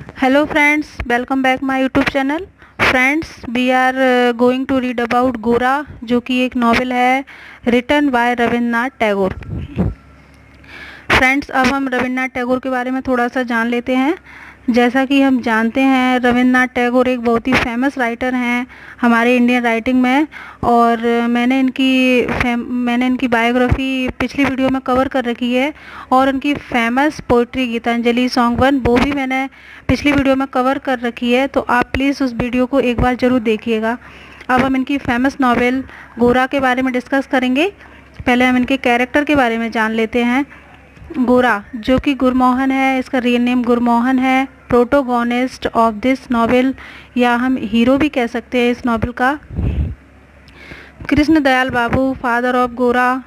Hello friends, welcome back my YouTube channel. Friends, we are going to read about गोरा, जो कि एक novel है written by Rabindranath Tagore. Friends, अब हम रविन्द्रनाथ टैगोर के बारे में थोड़ा सा जान लेते हैं। जैसा कि हम जानते हैं, रविन्द्रनाथ टैगोर एक बहुत ही फेमस राइटर हैं हमारे इंडियन राइटिंग में। और मैंने इनकी बायोग्राफी पिछली वीडियो में कवर कर रखी है। और उनकी फेमस पोइट्री गीतांजलि सॉन्ग 1 वो भी मैंने पिछली वीडियो में कवर कर रखी है, तो आप प्लीज़ उस वीडियो को एक बार ज़रूर देखिएगा। अब हम इनकी फेमस नॉवेल गोरा के बारे में डिस्कस करेंगे। पहले हम इनके कैरेक्टर के बारे में जान लेते हैं। गोरा, जो कि गुरमोहन है, इसका रियल नेम गुरमोहन है, प्रोटोगोनिस्ट ऑफ दिस नॉवेल, या हम हीरो भी कह सकते हैं इस नॉवेल का। कृष्ण दयाल बाबू, फादर ऑफ गोरा।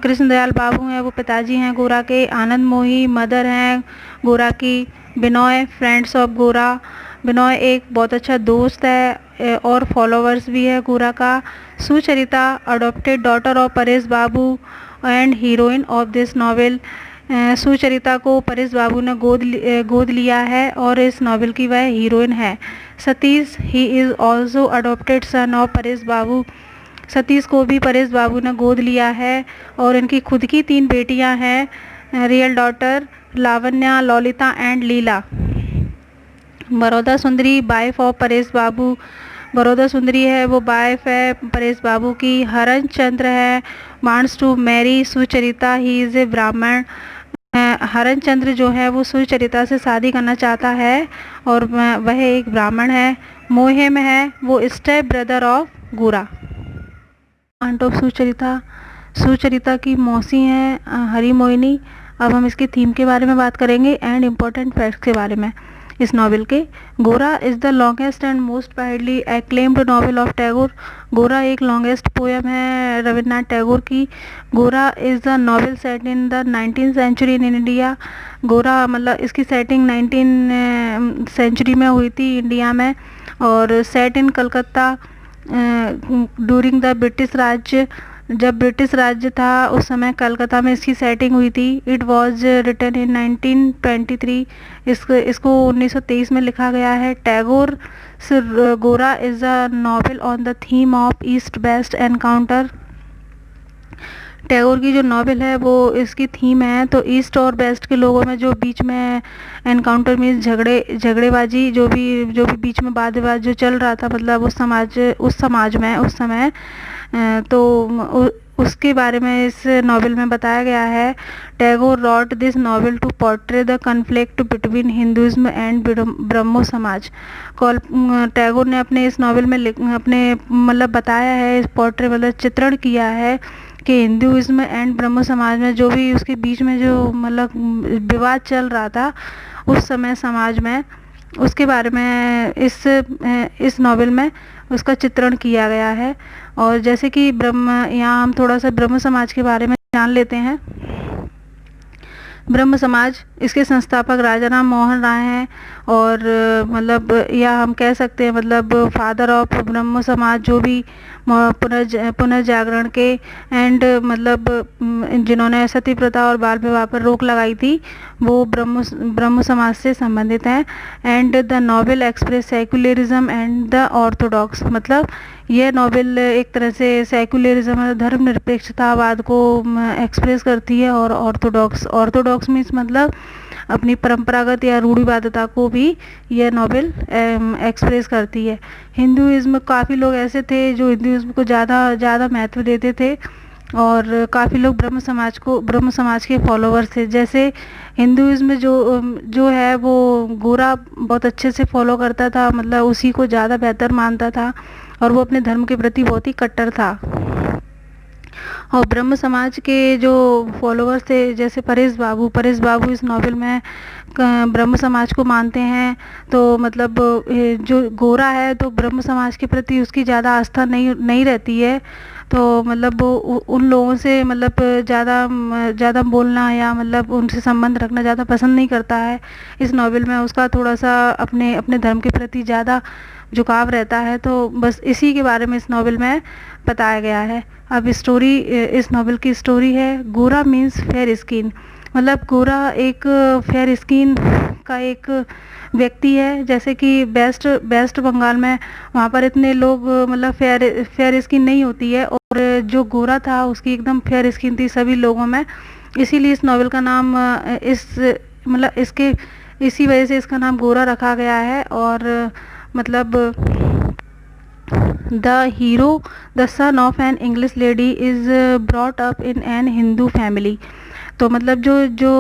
कृष्ण दयाल बाबू हैं, वो पिताजी हैं गोरा के। आनंद मोही मदर हैं गोरा की। बिनोय, फ्रेंड्स ऑफ गोरा। बिनोय एक बहुत अच्छा दोस्त है और फॉलोवर्स भी है गोरा का। Sucharita, adopted daughter of Paresh Babu and heroine of this novel. Sucharita को परेश बाबू ने गोद लिया है और इस नॉवेल की वह हीरोइन है। Satish, he is also adopted son of Paresh Babu. Satish को भी परेश बाबू ने गोद लिया है और इनकी खुद की 3 बेटियां हैं, real daughter Lavanya, Lalita and Leela. Baroda Sundari, wife of Paresh Babu. Baroda Sundari है, वो वाइफ है परेश बाबू की। हरण चंद्र है, wants to marry Sucharita, he is a Brahmin. Haran चंद्र जो है वो सुचरिता से शादी करना चाहता है और वह एक ब्राह्मण है। मोहेम है, वो स्टेप ब्रदर ऑफ गोरा। आंट ऑफ सुचरिता, सुचरिता की मौसी हैं हरी मोहिनी। अब हम इसके थीम के बारे में बात करेंगे एंड इम्पोर्टेंट फैक्ट्स के बारे में इस नॉवेल के। Gora is the longest and most widely acclaimed novel of Tagore. Gora एक लॉन्गेस्ट पोएम है रविन्द्रनाथ टैगोर की। Gora is the novel set in the 19th century in India. Gora मतलब इसकी सेटिंग 19 सेंचुरी में हुई थी इंडिया में, और set in Calcutta during the British राज्य। जब ब्रिटिश राज्य था उस समय कलकत्ता में इसकी सेटिंग हुई थी। It was written in 1923। इसको 1923 में लिखा गया है। Tagore Gora is a novel on the theme of east west encounter. Tagore की जो नॉवेल है वो इसकी थीम है तो ईस्ट और वेस्ट के लोगों में जो बीच में एनकाउंटर मीन्स झगड़ेबाजी, जो भी बीच में वाद विवाद जो चल रहा था, मतलब उस समाज में उस समय, तो उसके बारे में इस नॉवेल में बताया गया है। Tagore wrote this novel to portray the conflict between Hinduism and Brahmo Samaj. Tagore ने अपने इस नॉवेल में अपने मतलब बताया है, पोर्ट्रे मतलब चित्रण किया है कि हिंदुइज्म एंड ब्रह्मो समाज में जो भी उसके बीच में जो मतलब विवाद चल रहा था उस समय समाज में, उसके बारे में इस नॉवेल में उसका चित्रण किया गया है। और जैसे कि यहाँ हम थोड़ा सा ब्रह्म समाज के बारे में जान लेते हैं। ब्रह्म समाज, इसके संस्थापक राजा राम मोहन राय हैं, और मतलब या हम कह सकते हैं मतलब फादर ऑफ ब्रह्म समाज, जो भी पुनर्जागरण के एंड मतलब जिन्होंने सती प्रथा और बाल विवाह पर रोक लगाई थी वो ब्रह्म समाज से संबंधित हैं। And the novel express secularism and the Orthodox, मतलब यह नॉवेल एक तरह से सेक्युलरिज्म धर्मनिरपेक्षतावाद को एक्सप्रेस करती है, और ऑर्थोडॉक्स मीन्स मतलब अपनी परंपरागत या रूढ़िवादिता को भी यह नॉवेल एक्सप्रेस करती है। हिंदुइज्म, काफ़ी लोग ऐसे थे जो हिंदुइज्म को ज़्यादा महत्व देते थे, और काफ़ी लोग ब्रह्म समाज के फॉलोवर्स थे। जैसे हिंदुइज्म जो है वो गोरा बहुत अच्छे से फॉलो करता था, मतलब उसी को ज़्यादा बेहतर मानता था, और वो अपने धर्म के प्रति बहुत ही कट्टर था। और ब्रह्म समाज के जो फॉलोवर्स थे जैसे परेश बाबू इस नॉवेल में ब्रह्म समाज को मानते हैं। तो मतलब जो गोरा है तो ब्रह्म समाज के प्रति उसकी ज़्यादा आस्था नहीं रहती है, तो मतलब वो उन लोगों से मतलब ज़्यादा बोलना या मतलब उनसे संबंध रखना ज़्यादा पसंद नहीं करता है। इस नॉवेल में उसका थोड़ा सा अपने धर्म के प्रति ज़्यादा झुकाव रहता है, तो बस इसी के बारे में इस नॉवेल में बताया गया है। अब इस नॉवेल की स्टोरी है गोरा मीन्स फेयर स्किन। मतलब गोरा एक फेयर स्किन का एक व्यक्ति है। जैसे कि वेस्ट बंगाल में वहाँ पर इतने लोग मतलब फेयर स्किन नहीं होती है, और जो गोरा था उसकी एकदम फेयर स्किन थी सभी लोगों में। इसीलिए इस नावल का नाम इसी वजह से इसका नाम गोरा रखा गया है। और मतलब the hero, the son of an English lady, is brought up in an Hindu family. तो मतलब जो जो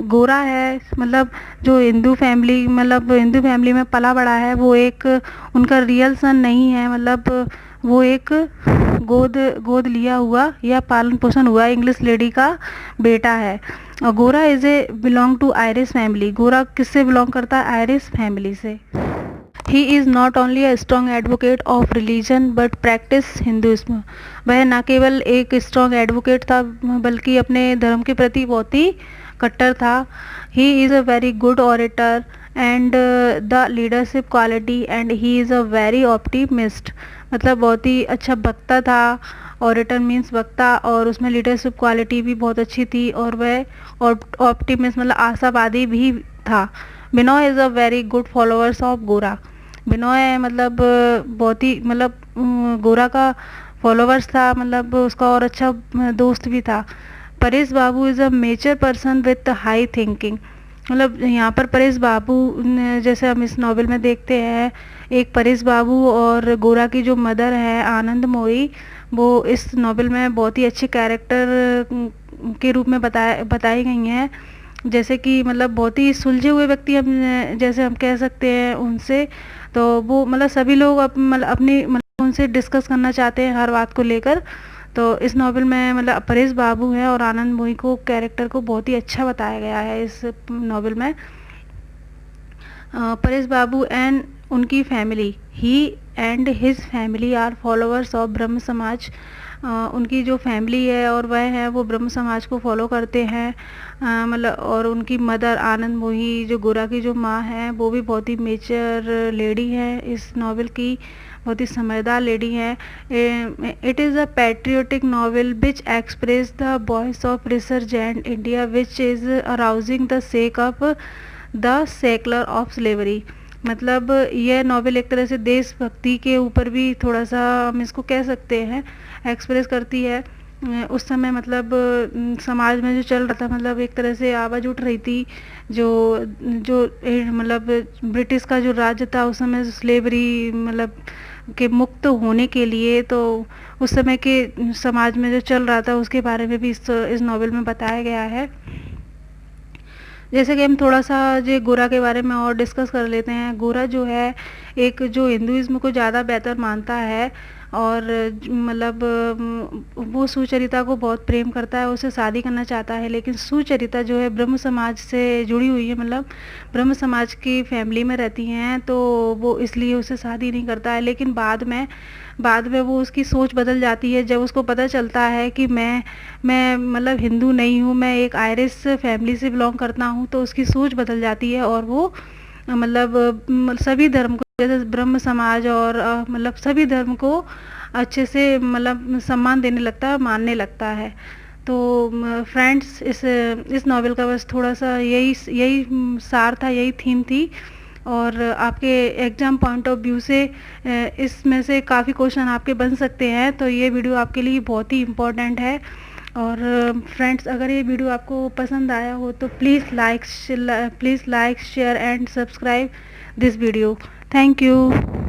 गोरा है, मतलब जो हिंदू फैमिली में पला बड़ा है, वो एक उनका रियल सन नहीं है, मतलब वो एक गोद लिया हुआ या पालन पोषण हुआ इंग्लिश लेडी का बेटा है। और Gora is a belong to Irish family. Gora किससे बिलोंग करता है? आयरिश फैमिली से। He is not only a strong advocate of religion but practise Hinduism. वह न केवल एक स्ट्रॉन्ग एडवोकेट था बल्कि अपने धर्म के प्रति बहुत ही कट्टर था। He is a very good orator and the leadership quality and he is a very optimist. मतलब बहुत ही अच्छा वक्ता था। ऑरेटर मीन्स वक्ता, और उसमें लीडरशिप क्वालिटी भी बहुत अच्छी थी, और वह ऑप्टिमिस्ट मतलब आशावादी भी था। Binoy is a very good followers of गोरा। बिनॉय मतलब बहुत ही गोरा का फॉलोवर्स था, मतलब उसका और अच्छा दोस्त भी था। Paresh Babu is a mature person with high thinking. मतलब यहाँ पर परेश बाबू जैसे हम इस नॉवेल में देखते हैं, एक परेश बाबू और गोरा की जो मदर है आनंद मोई, वो इस नॉवेल में बहुत ही अच्छे कैरेक्टर के रूप में बताई गई हैं। जैसे कि मतलब बहुत ही सुलझे हुए व्यक्ति हम कह सकते हैं उनसे। तो वो मतलब सभी लोग अपनी उनसे डिस्कस करना चाहते हैं हर बात को लेकर। तो इस नॉवेल में मतलब परेश बाबू है और आनंद मोई को कैरेक्टर को बहुत ही अच्छा बताया गया है इस नॉवेल में। परेश बाबू एंड उनकी family, he and his family are followers of Brahmo Samaj. उनकी जो फैमिली है और वह है वो ब्रह्म समाज को फॉलो करते हैं। और उनकी मदर आनंद मोही, जो गोरा की जो माँ है, वो भी बहुत ही मेच्योर लेडी है इस नॉवेल की, बहुत ही समझदार लेडी है। It is a patriotic novel which express the voice of resurgent India which is arousing the sake of the secular of slavery. मतलब यह नॉवेल एक तरह से देशभक्ति के ऊपर भी थोड़ा सा हम इसको कह सकते हैं एक्सप्रेस करती है। उस समय समाज में जो चल रहा था, मतलब एक तरह से आवाज़ उठ रही थी, जो जो ब्रिटिश का जो राज्य था उस समय, स्लेवरी के मुक्त होने के लिए। तो उस समय के समाज में जो चल रहा था उसके बारे में भी इस नॉवेल में बताया गया है। जैसे कि हम थोड़ा सा जो गोरा के बारे में और डिस्कस कर लेते हैं। गोरा जो है एक जो हिंदुइज्म को ज़्यादा बेहतर मानता है, और वो सुचरिता को बहुत प्रेम करता है, उससे शादी करना चाहता है। लेकिन सुचरिता जो है ब्रह्म समाज से जुड़ी हुई है, मतलब ब्रह्म समाज की फैमिली में रहती हैं, तो वो इसलिए उससे शादी नहीं करता है। लेकिन बाद में वो उसकी सोच बदल जाती है जब उसको पता चलता है कि मैं हिंदू नहीं हूँ, मैं एक आयरिश फैमिली से बिलोंग करता हूँ। तो उसकी सोच बदल जाती है और वो सभी धर्म को, जैसे ब्रह्म समाज और सभी धर्म को अच्छे से सम्मान देने लगता है, मानने लगता है। तो फ्रेंड्स, इस नॉवेल का बस थोड़ा सा यही सार था, यही थीम थी। और आपके एग्ज़ाम पॉइंट ऑफ व्यू से इसमें से काफ़ी क्वेश्चन आपके बन सकते हैं, तो ये वीडियो आपके लिए बहुत ही इम्पोर्टेंट है। और फ्रेंड्स, अगर ये वीडियो आपको पसंद आया हो तो please like, share and subscribe this video. Thank you.